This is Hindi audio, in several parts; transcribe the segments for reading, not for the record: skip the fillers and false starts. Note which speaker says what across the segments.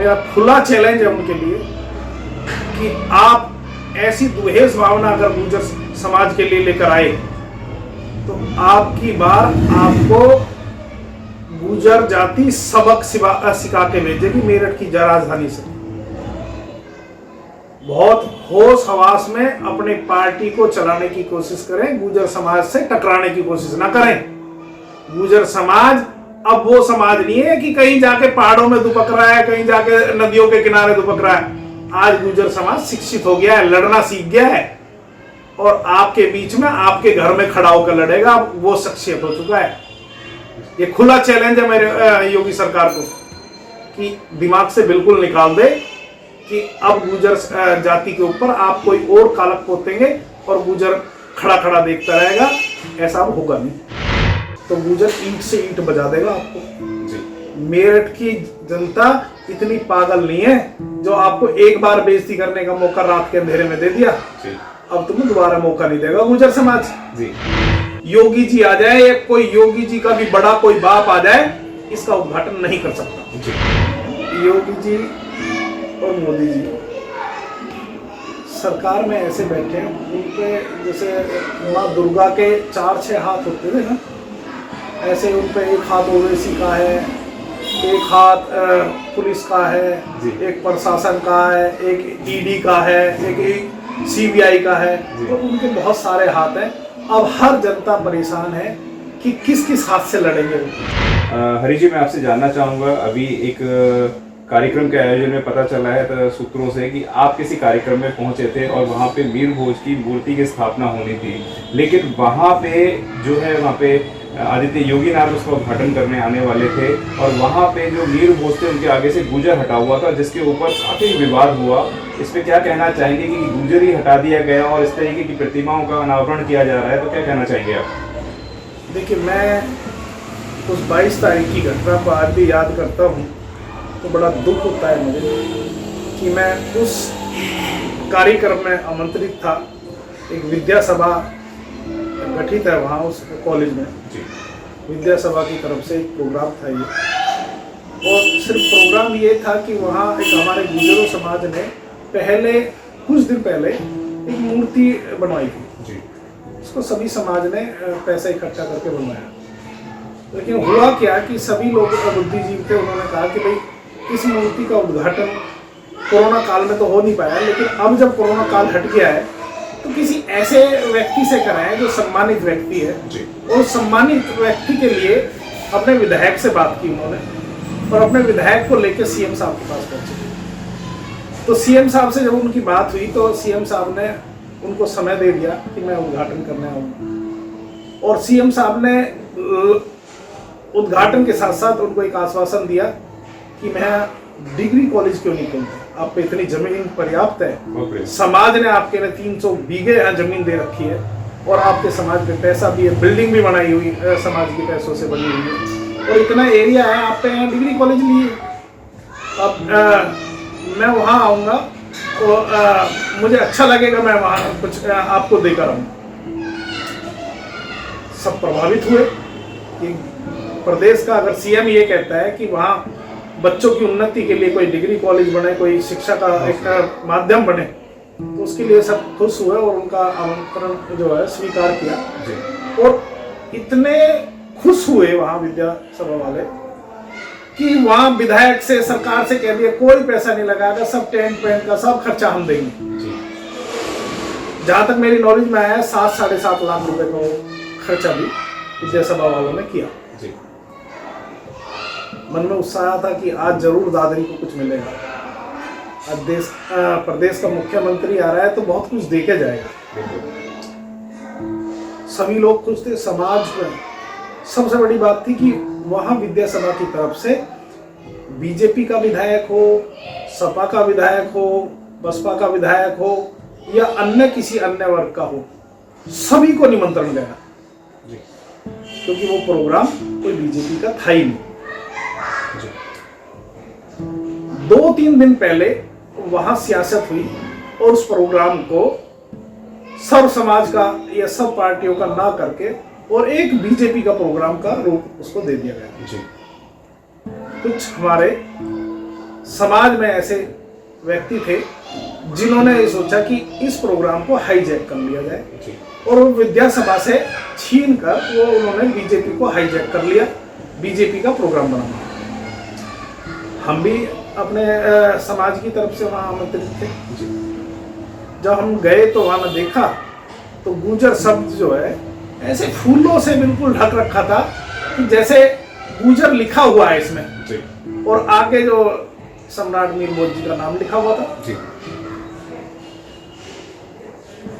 Speaker 1: मेरा खुला चैलेंज है उनके लिए कि आप ऐसी दुहेज भावना अगर गुर्जर समाज के लिए लेकर आए तो आपकी बार आपको गुर्जर जाति सबक सिखा के भेजेगी मेरठ की राजधानी से। बहुत होश हवास में अपनी पार्टी को चलाने की कोशिश करें, गुर्जर समाज से टकराने की कोशिश ना करें। गुर्जर समाज अब वो समाज नहीं है कि कहीं जाके पहाड़ों में दुपक रहा है, कहीं जाके नदियों के किनारे दुपक रहा है। आज गुर्जर समाज शिक्षित हो गया है, लड़ना सीख गया है और आपके बीच में आपके घर में खड़ा होकर लड़ेगा, वो शख्सियत हो चुका है। ये खुला चैलेंज है मेरे योगी सरकार को कि दिमाग से बिल्कुल निकाल दे कि अब गुर्जर जाति के ऊपर आप कोई और कालक पोतेंगे और गुर्जर खड़ा खड़ा देखता रहेगा, ऐसा अब होगा नहीं। तो गुर्जर ईंट से ईंट बजा देगा आपको। मेरठ की जनता इतनी पागल नहीं है जो आपको एक बार बेइज्जती करने का मौका रात के अंधेरे में दे दिया, अब तुम्हें दोबारा मौका नहीं देगा गुर्जर समाज जी। योगी जी आ जाए या कोई योगी जी का भी बड़ा कोई बाप आ जाए, इसका उद्घाटन नहीं कर सकता जी। योगी जी और मोदी जी सरकार में ऐसे बैठे हैं, उनपे जैसे माँ दुर्गा के 4-6 हाथ होते थे ना, ऐसे उनपे एक हाथ ओवैसी का है, एक हाथ पुलिस का है, एक प्रशासन का है, एक ईडी का है, एक सीबीआई का है, तो उनके बहुत सारे हाथ हैं। अब हर जनता परेशान है कि किस किस हाथ से लड़ेंगे।
Speaker 2: हरी जी, मैं आपसे जानना चाहूँगा, अभी एक कार्यक्रम के आयोजन में पता चला है तो सूत्रों से कि आप किसी कार्यक्रम में पहुंचे थे और वहां पे वीर भोज की मूर्ति की स्थापना होनी थी, लेकिन वहां पे जो है वहां पे आदित्य योगी नाथ उसका उद्घाटन करने आने वाले थे और वहां पे जो वीर भोज थे उनके आगे से गुर्जर हटा हुआ था, जिसके ऊपर काफी विवाद हुआ। इस पे क्या कहना चाहेंगे कि गुर्जर ही हटा दिया गया और इस तरीके की प्रतिमाओं का अनावरण किया जा रहा है, तो क्या कहना चाहेंगे आप?
Speaker 1: देखिए, मैं उस 22 तारीख की घटना को आज भी याद करता हूँ तो बड़ा दुख होता है मुझे कि मैं उस कार्यक्रम में आमंत्रित था। एक विद्या सभा गठित है वहाँ उस कॉलेज में, विद्या सभा की तरफ से एक प्रोग्राम था ये, और सिर्फ प्रोग्राम ये था कि वहाँ एक हमारे गुर्जरों समाज ने पहले कुछ दिन पहले एक मूर्ति बनवाई थी। उसको सभी समाज ने पैसा इकट्ठा करके बनवाया, लेकिन हुआ क्या कि सभी लोग बुद्धिजीवी थे, उन्होंने कहा कि भाई इस मूर्ति का उद्घाटन कोरोना काल में तो हो नहीं पाया, लेकिन अब जब कोरोना काल हट गया है तो किसी ऐसे व्यक्ति से कराएं जो सम्मानित व्यक्ति है। और सम्मानित व्यक्ति के लिए अपने विधायक से बात की उन्होंने और अपने विधायक को लेकर सीएम साहब के पास पहुंचे। तो सीएम साहब से जब उनकी बात हुई तो सीएम साहब ने उनको समय दे दिया कि मैं उद्घाटन करने आऊँगा, और सीएम साहब ने उद्घाटन के साथ साथ उनको एक आश्वासन दिया कि मैं डिग्री कॉलेज क्यों नहीं खोलूँ, आप पे इतनी जमीन पर्याप्त है, समाज ने आपके लिए 300 बीघे यहाँ जमीन दे रखी है और आपके समाज पे पैसा भी है, बिल्डिंग भी बनाई हुई समाज के पैसों से बनी हुई है और इतना एरिया है, आप पे यहाँ डिग्री कॉलेज लिए। अब मैं वहाँ आऊँगा तो मुझे अच्छा लगेगा, मैं वहाँ कुछ आपको देकर आऊँ। सब प्रभावित हुए कि प्रदेश का अगर सीएम ये कहता है कि वहाँ बच्चों की उन्नति के लिए कोई डिग्री कॉलेज बने, कोई शिक्षा का एक माध्यम बने, तो उसके लिए सब खुश हुए और उनका आमंत्रण जो है स्वीकार किया। और इतने खुश हुए वहाँ विद्या सभा वाले कि वहाँ विधायक से सरकार से कह दिया कोई पैसा नहीं लगाएगा, सब टेंट पेंट का सब खर्चा हम देंगे। जहाँ तक मेरी नॉलेज में आया 7-7.5 लाख रुपए का खर्चा भी विद्या सभा वालों ने किया। मन में उत्साह था कि आज जरूर दादरी को कुछ मिलेगा, आज प्रदेश का मुख्यमंत्री आ रहा है तो बहुत कुछ देके जाएगा। सभी लोग खुश थे। समाज में सबसे बड़ी बात थी कि वहां विद्या सभा की तरफ से बीजेपी का विधायक हो, सपा का विधायक हो, बसपा का विधायक हो या अन्य किसी अन्य वर्ग का हो, सभी को निमंत्रण गया, क्योंकि वो प्रोग्राम कोई बीजेपी का था ही नहीं। 2-3 दिन पहले वहां सियासत हुई और उस प्रोग्राम को सर्व समाज का या सब पार्टियों का ना करके और एक बीजेपी का प्रोग्राम का रूप उसको दे दिया गया। कुछ हमारे समाज में ऐसे व्यक्ति थे जिन्होंने ये सोचा कि इस प्रोग्राम को हाईजैक कर लिया जाए और वो विद्यासभा से छीन कर वो उन्होंने बीजेपी को हाईजैक कर लिया, बीजेपी का प्रोग्राम बना। हम भी अपने समाज की तरफ से वहाँ आमंत्रित थे। जब हम गए तो वहाँ ने देखा तो गुर्जर शब्द जो है ऐसे फूलों से बिल्कुल ढक रखा था कि जैसे गुर्जर लिखा हुआ है इसमें और आगे जो सम्राट मीर भोज जी का नाम लिखा हुआ था।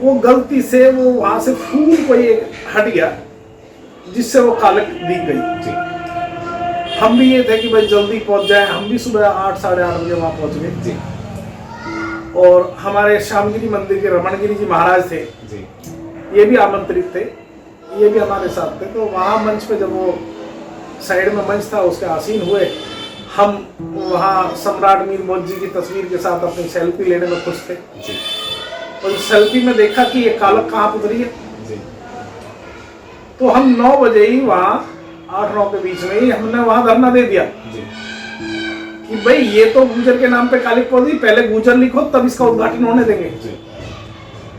Speaker 1: वो गलती से वो वहां से फूल कोई एक हट गया जिससे वो कालक दिख गई। हम भी ये थे कि भाई जल्दी पहुंच जाए। हम भी सुबह 8 साढ़े 8 बजे वहां पहुंच गए और हमारे श्यामगिरी मंदिर के रमणगिरी जी महाराज थे, ये भी आमंत्रित थे, ये भी हमारे साथ थे। तो वहाँ मंच पे जब वो साइड में मंच था उसके आसीन हुए, हम वहाँ सम्राट मीर भोज जी की तस्वीर के साथ अपनी सेल्फी लेने में खुश थे और सेल्फी में देखा कि ये कालक कहाँ उतरी है। तो हम 9 बजे ही वहाँ 8-9 के बीच में ही हमने वहाँ धरना दे दिया कि भाई ये तो गुर्जर के नाम पे कालिक पौधी, पहले गुर्जर लिखो तब इसका उद्घाटन होने देंगे।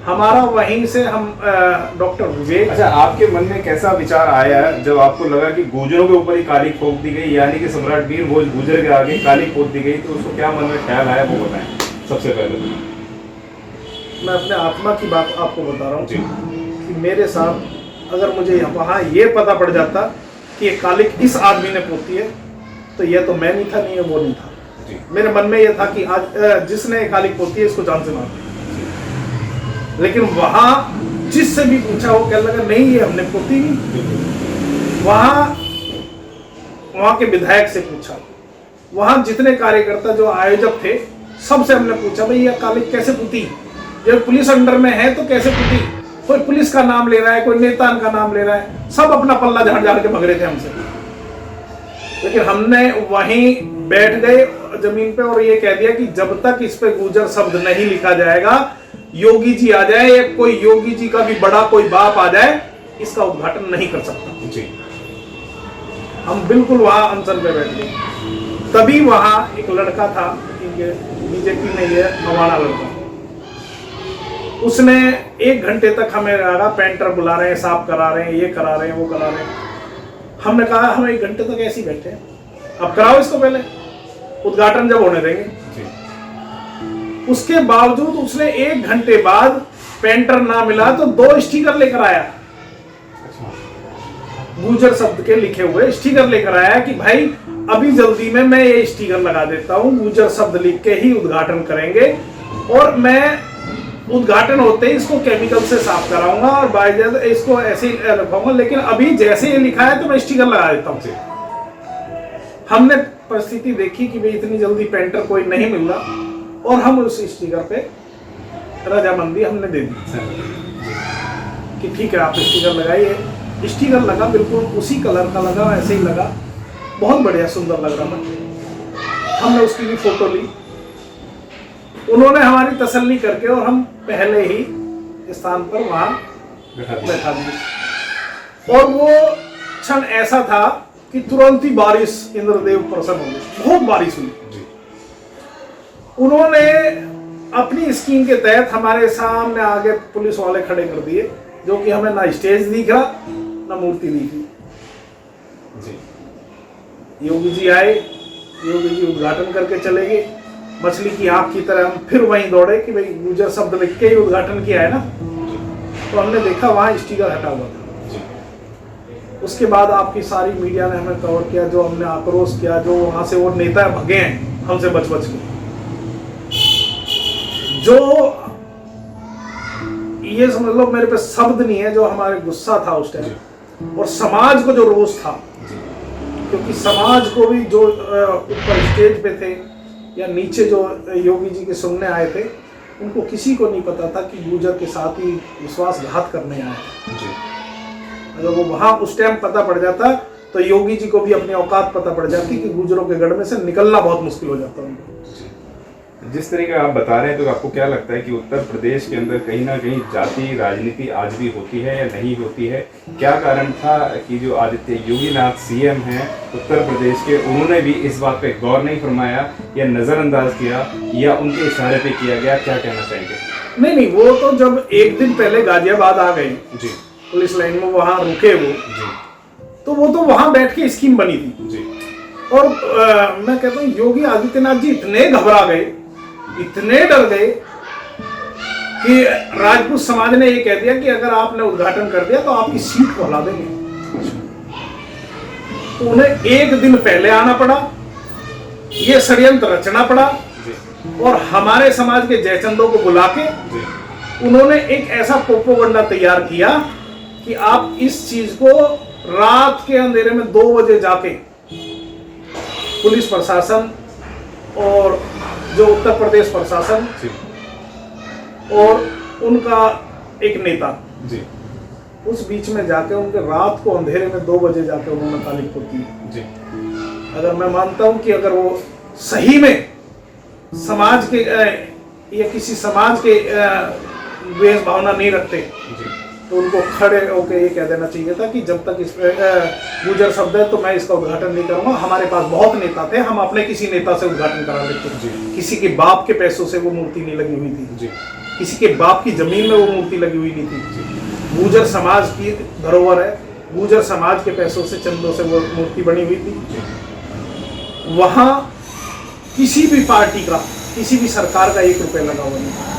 Speaker 1: हमारा वहीं से हम डॉक्टर विवेक।
Speaker 2: अच्छा, आपके मन में कैसा विचार आया जब आपको लगा कि गुर्जरों के ऊपर ही कालिक ठोक दी गई, यानी कि सम्राट मीर भोज गुर्जर के आगे कालिक पोत दी गई, तो उसको क्या मन में ख्याल आया वो बताएं सबसे पहले।
Speaker 1: मैं अपने आत्मा की बात आपको बता रहा हूँ कि मेरे साथ अगर मुझे वहाँ ये पता पड़ जाता कि ये कालिक इस आदमी ने पोती है तो ये तो मैं नहीं था, नहीं है वो नहीं था। मेरे मन में ये था कि आज जिसने कालिक पोती है इसको जान से मार। लेकिन वहां जिससे भी पूछा वो कहने लगा नहीं ये हमने पोती नहीं। वहां के विधायक से पूछा, वहां जितने कार्यकर्ता जो आयोजक थे सबसे हमने पूछा भाई ये कालिक कैसे पुती, जब पुलिस अंडर में है तो कैसे पुती। कोई पुलिस का नाम ले रहा है, कोई नेता का नाम ले रहा है, सब अपना पल्ला झाड़ झाड़ के भग रहे थे हमसे। लेकिन हमने वहीं बैठ गए जमीन पे और ये कह दिया कि जब तक इस पे गुर्जर शब्द नहीं लिखा जाएगा, योगी जी आ जाए या कोई योगी जी का भी बड़ा कोई बाप आ जाए, इसका उद्घाटन नहीं कर सकता जी। हम बिल्कुल वहां अनशन पे बैठ गए। तभी वहां एक लड़का था, बीजेपी में ये हमारा लड़का, उसने 1 घंटे तक हमें लगा पेंटर बुला रहे हैं, साफ करा रहे हैं, ये करा रहे हैं, वो करा रहे हैं। हमने कहा हम 1 घंटे तक ऐसे ही बैठे हैं, अब कराओ इसको, पहले उद्घाटन जब होने देंगे। उसके बावजूद उसने 1 घंटे बाद पेंटर ना मिला तो 2 स्टिकर लेकर आया, गुर्जर शब्द के लिखे हुए स्टिकर लेकर आया कि भाई अभी जल्दी में मैं ये स्टिकर लगा देता हूं, गुर्जर शब्द लिख के ही उद्घाटन करेंगे और मैं उद्घाटन होते ही इसको केमिकल से साफ कराऊंगा और बाइजल इसको ऐसे ही रखूंगा, लेकिन अभी जैसे ये लिखा है तो मैं स्टिकर लगा देता हूं। हमने परिस्थिति देखी कि भाई इतनी जल्दी पेंटर कोई नहीं मिल रहा और हम उस स्टिकर पे रजामंदी हमने दे दी कि ठीक है आप स्टिकर लगाइए। स्टिकर लगा, बिल्कुल उसी कलर का लगा, ऐसे ही लगा, बहुत बढ़िया सुंदर लग रहा था। हमने उसकी भी फोटो ली, उन्होंने हमारी तसल्ली करके और हम पहले ही स्थान पर वहां बैठा दिए। और वो क्षण ऐसा था कि तुरंत ही बारिश, इंद्रदेव प्रसन्न हो गए, बहुत बारिश हुई। उन्होंने अपनी स्कीम के तहत हमारे सामने आगे पुलिस वाले खड़े कर दिए, जो कि हमें ना स्टेज दिख रहा ना मूर्ति दिख रही। योगी जी आए, योगी जी उद्घाटन करके चले गए। मछली की आंख की तरह हम फिर वहीं दौड़े कि भाई गुर्जर शब्द लिख के ही उद्घाटन किया है ना। तो हमने देखा वहां स्टिकर हटा हुआ था। उसके बाद आपकी सारी मीडिया ने हमें कवर किया, जो हमने आक्रोश किया, जो वहां से वो नेता भगे हैं हमसे बच बच के, जो ये समझ लो मेरे पे शब्द नहीं है, जो हमारे गुस्सा था उस टाइम और समाज को जो रोष था, क्योंकि समाज को भी जो ऊपर स्टेज पे थे या नीचे जो योगी जी के सुनने आए थे, उनको किसी को नहीं पता था कि गुर्जर के साथ ही विश्वासघात करने आए थे। अगर वो वहां उस टाइम पता पड़ जाता तो योगी जी को भी अपनी औकात पता पड़ जाती कि गुर्जरों के गढ़ में से निकलना बहुत मुश्किल हो जाता उनको।
Speaker 2: जिस तरीके आप बता रहे हैं तो आपको क्या लगता है कि उत्तर प्रदेश के अंदर कहीं ना कहीं जाति राजनीति आज भी होती है या नहीं होती है? क्या कारण था कि जो आदित्य योगीनाथ सीएम हैं उत्तर प्रदेश के, उन्होंने भी इस बात पे गौर नहीं फरमाया या नज़रअंदाज किया या उनके इशारे पे किया गया? क्या कहना चाहेंगे?
Speaker 1: नहीं, वो तो जब एक दिन पहले गाजियाबाद आ गए
Speaker 2: जी,
Speaker 1: पुलिस लाइन में, वहां रुके वो,
Speaker 2: जी,
Speaker 1: तो वो तो वहां बैठ के स्कीम बनी थी।
Speaker 2: जी,
Speaker 1: और मैं कहता हूँ योगी आदित्यनाथ जी इतने घबरा गए, इतने डर गए कि राजपूत समाज ने ये कह दिया कि अगर आपने उद्घाटन कर दिया तो आपकी सीट को हला देंगे। तो उन्हें एक दिन पहले आना पड़ा, ये षड्यंत्र रचना पड़ा, और हमारे समाज के जयचंदों को बुला के उन्होंने एक ऐसा प्रोपोगंडा तैयार किया कि आप इस चीज को रात के अंधेरे में 2 बजे जाके पुलिस प्रशासन और जो उत्तर प्रदेश प्रशासन और उनका एक नेता
Speaker 2: जी,
Speaker 1: उस बीच में जाके उनके रात को अंधेरे में 2 बजे जाके उन्होंने ताली ठोकी जी। अगर मैं मानता हूं कि अगर वो सही में समाज के या किसी समाज के द्वेष भावना नहीं रखते तो उनको खड़े होकर ये कह देना चाहिए था कि जब तक इस गुजर शब्द है तो मैं इसका उद्घाटन नहीं करूंगा। हमारे पास बहुत नेता थे, हम अपने किसी नेता से उद्घाटन करा लेते। किसी के बाप के पैसों से वो मूर्ति नहीं लगी हुई थी, किसी के बाप की जमीन में वो मूर्ति लगी हुई नहीं थी। गुजर समाज की धरोहर है, गुजर समाज के पैसों से, चंदों से वो मूर्ति बनी हुई थी। वहां किसी भी पार्टी का, किसी भी सरकार का 1 रुपया लगा हुआ नहीं।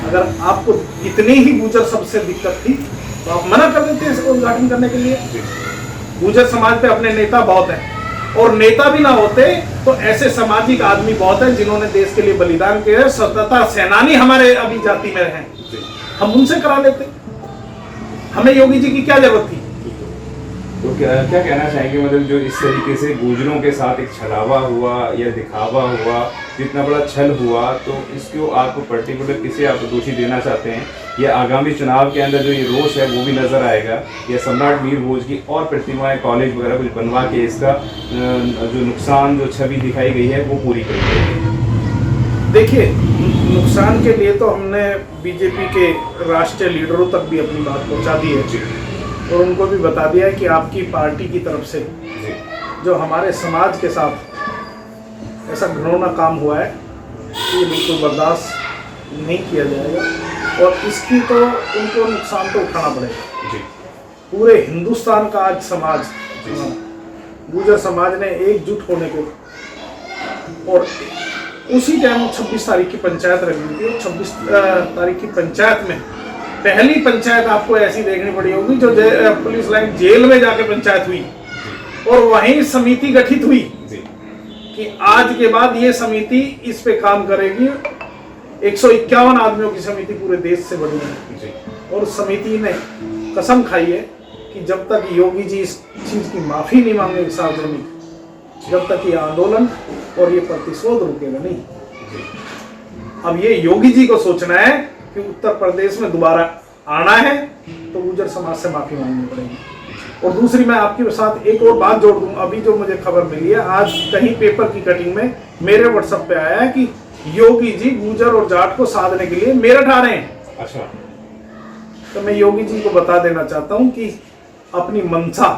Speaker 1: अगर आपको इतनी ही गुजर सबसे दिक्कत थी तो आप मना कर देते इसको उद्घाटन करने के लिए। गुजर समाज पे अपने नेता बहुत हैं, और नेता भी ना होते तो ऐसे सामाजिक आदमी बहुत हैं जिन्होंने देश के लिए बलिदान किया है। स्वतंत्रता सेनानी हमारे अभी जाति में हैं, हम उनसे करा लेते। हमें योगी जी की क्या जरूरत थी?
Speaker 2: तो क्या कहना चाहेंगे, मतलब जो इस तरीके से गुजरों के साथ एक छलावा हुआ या दिखावा हुआ, जितना बड़ा छल हुआ, तो इसको आप पर्टिकुलर किसे आप दोषी देना चाहते हैं? या आगामी चुनाव के अंदर जो ये रोष है वो भी नजर आएगा, या सम्राट वीर भोज की और प्रतिमाएं कॉलेज वगैरह कुछ बनवा के इसका जो नुकसान, जो छवि दिखाई गई है वो पूरी करेंगे?
Speaker 1: देखिए, नुकसान के लिए तो हमने बीजेपी के राष्ट्रीय लीडरों तक भी अपनी बात पहुंचा दी है और उनको भी बता दिया है कि आपकी पार्टी की तरफ से जो हमारे समाज के साथ ऐसा घिनौना काम हुआ है ये बिल्कुल बर्दाश्त नहीं किया जाएगा, और इसकी तो उनको नुकसान तो उठाना पड़ेगा। पूरे हिंदुस्तान का आज समाज, गुजर समाज ने एकजुट होने के, और उसी टाइम 26 तारीख की पंचायत रखी थी, और 26 तारीख की पंचायत में पहली पंचायत आपको ऐसी देखनी पड़ी होगी जो पुलिस लाइन जेल में जाके पंचायत हुई, और वहीं समिति गठित हुई कि आज के बाद ये समिति इस पे काम करेगी। 151 आदमियों की समिति पूरे देश से बनी है, और समिति ने कसम खाई है कि जब तक योगी जी इस चीज की माफी नहीं मांगेंगे सार्वजनिक, जब तक ये आंदोलन और ये प्रतिशोध रुकेगा नहीं। अब ये योगी जी को सोचना है कि उत्तर प्रदेश में दोबारा आना है तो गुजर समाज से माफी मांगनी पड़ेगी। और दूसरी, मैं आपके साथ एक और बात जोड़ दूं। अभी जो मुझे खबर मिली है, आज कहीं पेपर की कटिंग में मेरे व्हाट्सएप पे आया है कि योगी जी गुजर और जाट को साधने के लिए मेरठ आ रहे हैं।
Speaker 2: अच्छा।
Speaker 1: तो मैं योगी जी को बता देना चाहता हूं कि अपनी मंशा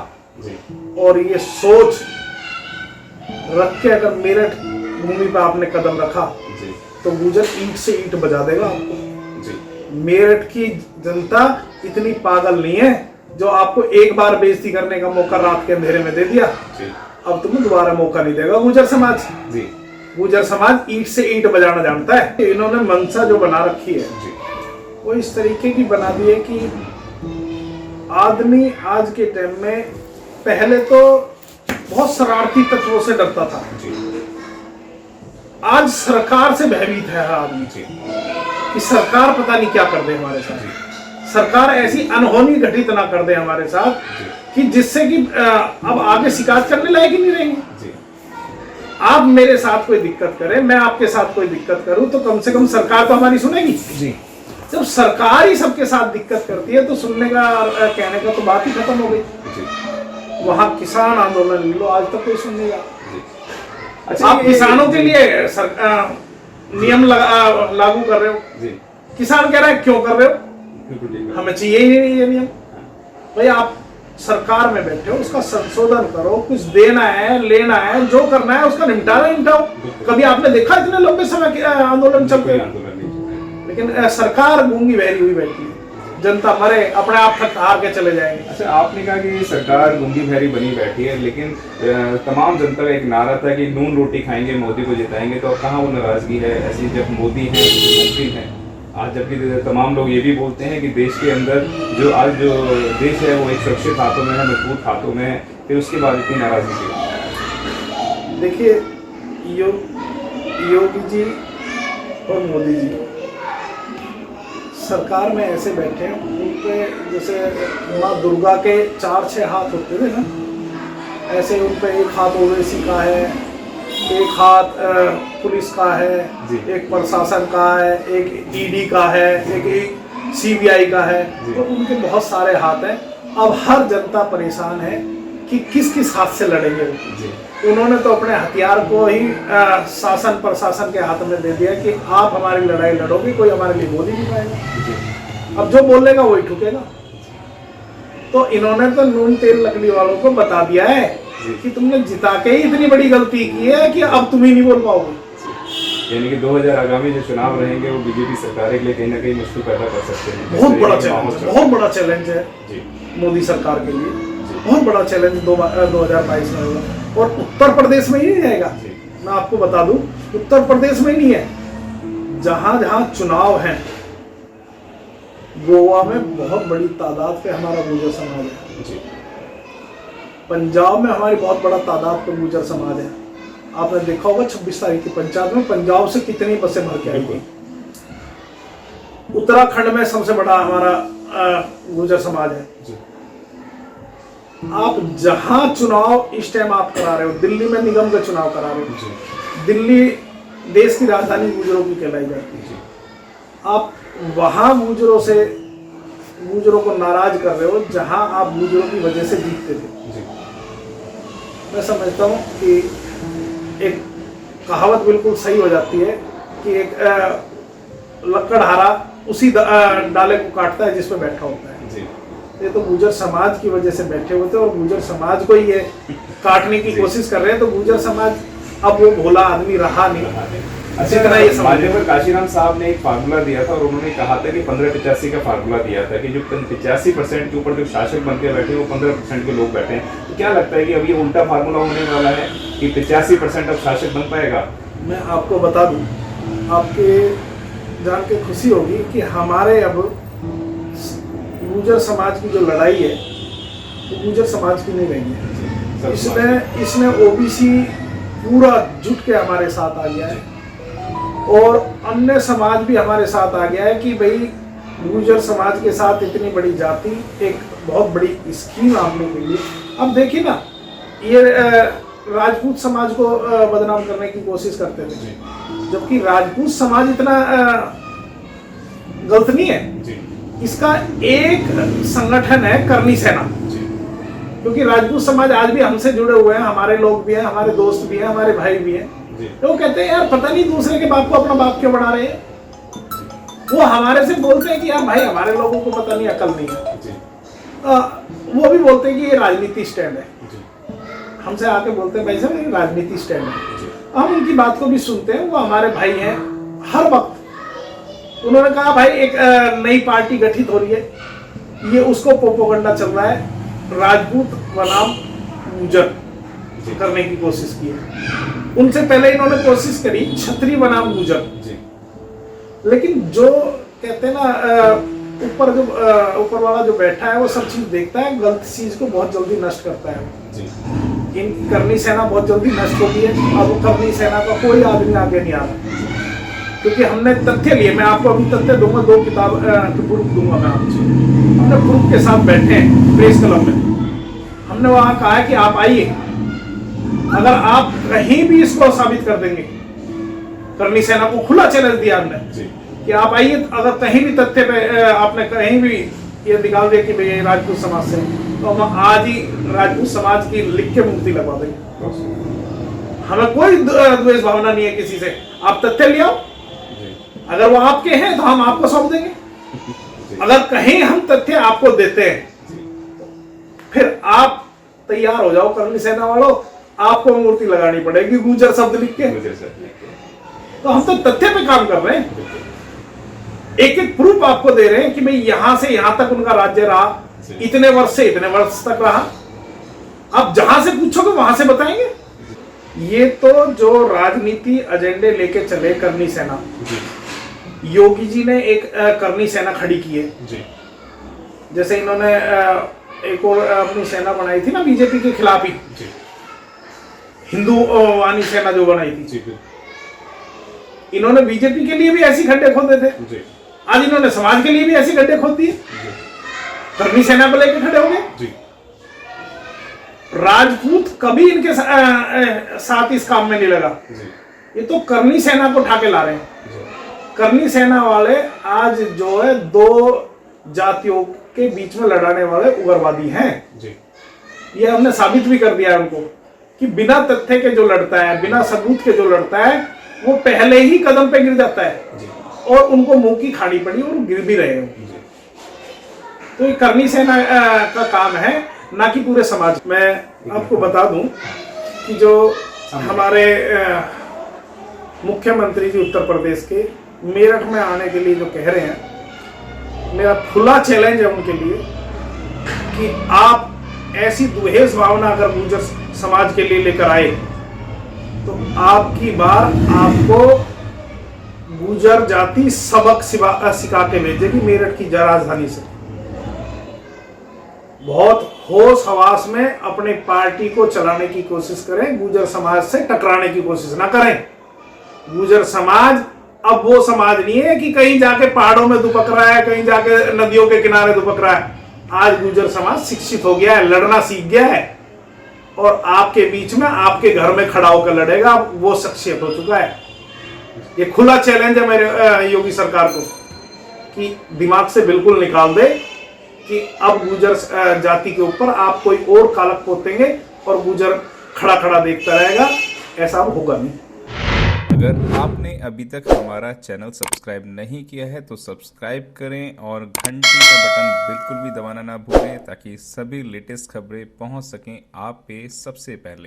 Speaker 1: और ये सोच रख के अगर मेरठ भूमि पर आपने कदम रखा तो गुजर ईंट से ईंट बजा देगा आपको। मेरठ की जनता इतनी पागल नहीं है जो आपको एक बार बेइज्जती करने का मौका रात के अंधेरे में दे दिया, अब तुम्हें दोबारा मौका नहीं देगा गुजर समाज। गुजर समाज ईंट से ईंट बजाना जानता है। इन्होंने मंशा जो बना रखी है वो इस तरीके की बना दी है कि आदमी आज के टाइम में पहले तो बहुत शरारती तत्वों से डरता था, आज सरकार से भयभीत है हर आदमी कि सरकार पता नहीं क्या कर दे हमारे साथ, सरकार ऐसी अनहोनी घटित ना कर दे हमारे साथ कि जिससे कि अब आगे शिकायत करने लायक ही नहीं रहेंगे। आप मेरे साथ कोई दिक्कत करें, मैं आपके साथ कोई दिक्कत करूं तो कम से कम सरकार तो हमारी सुनेगी। जब सरकार ही सबके साथ दिक्कत करती है तो सुनने का, कहने का तो बात ही खत्म हो गई। वहां किसान आंदोलन ले लो, आज तक कोई सुन नहीं रहा। अच्छा, आप किसानों के लिए नियम लागू कर रहे हो।
Speaker 2: जी
Speaker 1: किसान कह रहा है क्यों कर रहे हो,
Speaker 2: बिल्कुल ठीक है।
Speaker 1: हमें चाहिए ही नहीं ये नियम। भाई आप सरकार में बैठे हो, उसका संशोधन करो, कुछ देना है लेना है, जो करना है उसका निपटारा निपटाओ। कभी आपने देखा इतने लंबे समय के आंदोलन चलते
Speaker 2: कोई
Speaker 1: हैं?
Speaker 2: आंदोलन नहीं।
Speaker 1: लेकिन सरकार गूंगी बहरी हुई बैठी है, जनता मरे अपने आप थक हार के चले जाएंगे।
Speaker 2: अच्छा, आपने कहा कि सरकार गूंगी बहरी बनी बैठी है, लेकिन तमाम जनता का एक नारा था कि नून रोटी खाएंगे मोदी को जिताएंगे, तो अब कहाँ वो नाराजगी है ऐसी जब मोदी हैं, मुख्यमंत्री हैं। आज जबकि तमाम लोग ये भी बोलते हैं कि देश के अंदर जो देश है वो एक सुरक्षित हाथों में है, मजबूत हाथों में है, फिर उसके बाद इतनी नाराजगी क्यों?
Speaker 1: देखिए योगी जी और मोदी जी सरकार में ऐसे बैठे हैं, उनपे जैसे माँ दुर्गा के 4-6 हाथ होते थे ना, ऐसे उनपे एक हाथ ओवैसी का है, एक हाथ पुलिस का है, एक प्रशासन का है, एक ईडी का है, एक सीबीआई का है, तो उनके बहुत सारे हाथ हैं। अब हर जनता परेशान है कि किस किस हाथ से लड़ेंगे। उन्होंने तो अपने हथियार को ही शासन प्रशासन के हाथ में दे दिया कि आप हमारी लड़ाई लड़ोगे, कोई हमारे लिए बोल ही नहीं पाएगा। अब जो बोलेगा वही ठुकेगा। तो इन्होंने तो नून तेल लकड़ी वालों को बता दिया है कि तुमने जिता के ही इतनी बड़ी गलती की है कि अब तुम ही नहीं बोल पाओगे।
Speaker 2: यानी कि 2000 आगामी जो चुनाव रहेंगे वो बीजेपी सरकार के लिए कहीं ना कहीं मुश्किल पैदा कर सकते हैं।
Speaker 1: बहुत बड़ा चैलेंज है मोदी सरकार के लिए, बहुत बड़ा चैलेंज 2022 में होगा। और उत्तर प्रदेश में ही नहीं रहेगा, मैं आपको बता दूं, उत्तर प्रदेश में ही नहीं है, जहां जहां चुनाव है गोवा में बहुत बड़ी तादाद पे हमारा गुर्जर समाज है, पंजाब में हमारी बहुत बड़ा तादाद पे गुर्जर समाज है। आपने देखा होगा 26 तारीख की पंचायत में पंजाब से कितनी बसें भर के आई थी। उत्तराखंड में सबसे बड़ा हमारा गुर्जर समाज है। आप जहां चुनाव इस टाइम आप करा रहे हो, दिल्ली में निगम का चुनाव करा रहे हो, दिल्ली देश की राजधानी गुर्जरों की कहलाई जाती है, आप वहां गुर्जरों को नाराज कर रहे हो जहां आप गुर्जरों की वजह से जीतते थे। मैं समझता हूं कि एक कहावत बिल्कुल सही हो जाती है कि एक लकड़हारा उसी डाले को काटता है जिसपे बैठा होता है। ये तो गुर्जर समाज की वजह से बैठे होते हैं और गुर्जर समाज को ये काटने की कोशिश कर रहे हैं। तो गुर्जर समाज अब वो भोला आदमी रहा नहीं।
Speaker 2: अच्छा, ये समाज पर काशीराम साहब ने एक फार्मूला दिया था और उन्होंने कहा था कि 15-85 का फार्मूला दिया था कि जो 85% के ऊपर जो शासक बन के बैठे वो 15% के लोग बैठे हैं। तो क्या लगता है कि अब ये उल्टा फार्मूला होने वाला है कि 85% अब शासक बन पाएगा?
Speaker 1: मैं आपको बता दूं, आपके जान के खुशी होगी कि हमारे अब गुर्जर समाज की जो लड़ाई है वो गुर्जर समाज की नहीं रही है। इसमें ओबीसी पूरा जुट के हमारे साथ आ गया है और अन्य समाज भी हमारे साथ आ गया है कि भाई गुर्जर समाज के साथ इतनी बड़ी जाति एक बहुत बड़ी स्कीम आपने के लिए। अब देखिए ना, ये राजपूत समाज को बदनाम करने की कोशिश करते थे, जबकि राजपूत समाज इतना गलत नहीं है। इसका एक संगठन है करनी सेना, क्योंकि राजपूत समाज आज भी हमसे जुड़े हुए हैं, हमारे लोग भी हैं, हमारे दोस्त भी हैं, हमारे भाई भी हैं। तो वो कहते हैं यार पता नहीं दूसरे के बाप को अपना बाप क्यों बना रहे हैं। वो हमारे से बोलते हैं कि यार भाई हमारे लोगों को पता नहीं, अकल नहीं है। वो भी बोलते हैं कि ये राजनीति स्टैंड है। हमसे आके बोलते हैं भाई साहब ये राजनीति स्टैंड है। हम उनकी बात को भी सुनते हैं, वो हमारे भाई हैं। हर वक्त उन्होंने कहा भाई एक नई पार्टी गठित हो रही है, ये उसको प्रोपेगेंडा चल रहा है, राजपूत बनाम गुर्जर करने की कोशिश की है। उनसे पहले इन्होंने कोशिश करी छत्री बनाम गुर्जर, लेकिन जो कहते हैं ना ऊपर वाला जो बैठा है वो सब चीज देखता है, गलत चीज को बहुत जल्दी नष्ट करता है। इनकी करनी सेना बहुत जल्दी नष्ट होती है। अब करनी सेना का कोई आदमी आगे नहीं आ रहा, क्योंकि हमने तथ्य लिए। मैं आपको अभी तथ्य दूंगा, 2 किताब प्रूफ दूंगा मैं आपसे। हमने प्रूफ के साथ बैठे हैं प्रेस क्लब में, हमने वहां कहा है कि आप आइए, अगर आप कहीं भी इसको साबित कर देंगे, करनी सेना को खुला चैलेंज दिया हमने कि आप आइए, अगर कहीं भी तथ्य पे आपने कहीं भी ये निकाल दिया कि भाई राजपूत समाज से, तो हम आज ही राजपूत समाज की लिख के मूर्ति लगवा देंगे। हमें कोई द्वेष भावना नहीं है किसी से। आप तथ्य ले आओ, अगर वो आपके हैं तो हम आपको सौंप देंगे। अगर कहीं हम तथ्य आपको देते हैं फिर आप तैयार हो जाओ करनी सेना वालों, आपको मूर्ति लगानी पड़ेगी गुजर शब्द लिख के। तो हम तो तथ्य पे काम कर रहे हैं, एक एक प्रूफ आपको दे रहे हैं कि भाई यहां से यहां तक उनका राज्य रहा, इतने वर्ष से इतने वर्ष तक रहा। आप जहां से पूछोगे वहां से बताएंगे। ये तो जो राजनीति एजेंडे लेके चले करनी सेना, योगी जी ने एक करनी सेना खड़ी की है। जैसे इन्होंने एक और अपनी सेना बनाई थी ना बीजेपी के खिलाफ ही, हिंदू वानी सेना जो बनाई थी, इन्होंने बीजेपी के लिए भी ऐसी खड्डे खोदे थे। आज इन्होंने समाज के लिए भी ऐसी गड्ढे खोद दिए, करनी सेना को लेकर खड़े हो गए। राजपूत कभी इनके साथ इस काम में नहीं लगा, ये तो करनी सेना को उठा के ला रहे हैं। करनी सेना वाले आज जो है दो जातियों के बीच में लड़ाने वाले उग्रवादी हैं। ये हमने साबित भी कर दिया है उनको कि बिना तथ्य के जो लड़ता है, बिना सबूत के जो लड़ता है, वो पहले ही कदम पे गिर जाता है और उनको मुंह की खानी पड़ी और गिर भी रहे हैं। तो ये करनी सेना का काम है, ना कि पूरे समाज। मैं आपको बता दूं कि जो हमारे मुख्यमंत्री जी उत्तर प्रदेश के मेरठ में आने के लिए जो कह रहे हैं, मेरा खुला चैलेंज है उनके लिए कि आप ऐसी दुहेज भावना अगर गुर्जर समाज के लिए लेकर आए तो आपकी बार आपको गुर्जर जाति सबक सिखा के भेजेगी मेरठ की राजधानी से। बहुत होश हवास में अपनी पार्टी को चलाने की कोशिश करें, गुर्जर समाज से टकराने की कोशिश ना करें। गुर्जर समाज अब वो समाज नहीं है कि कहीं जाके पहाड़ों में दुबक रहा है, कहीं जाके नदियों के किनारे दुबक रहा है। आज गुर्जर समाज शिक्षित हो गया है, लड़ना सीख गया है और आपके बीच में आपके घर में खड़ा होकर लड़ेगा, वो शख्सियत हो चुका है। ये खुला चैलेंज है मेरे योगी सरकार को कि दिमाग से बिल्कुल निकाल दे कि अब गुर्जर जाति के ऊपर आप कोई और कालक पोतेंगे और गुर्जर खड़ा खड़ा देखता रहेगा, ऐसा होगा नहीं।
Speaker 3: अगर आपने अभी तक हमारा चैनल सब्सक्राइब नहीं किया है तो सब्सक्राइब करें और घंटी का बटन बिल्कुल भी दबाना ना भूलें ताकि सभी लेटेस्ट खबरें पहुंच सकें आप पे सबसे पहले।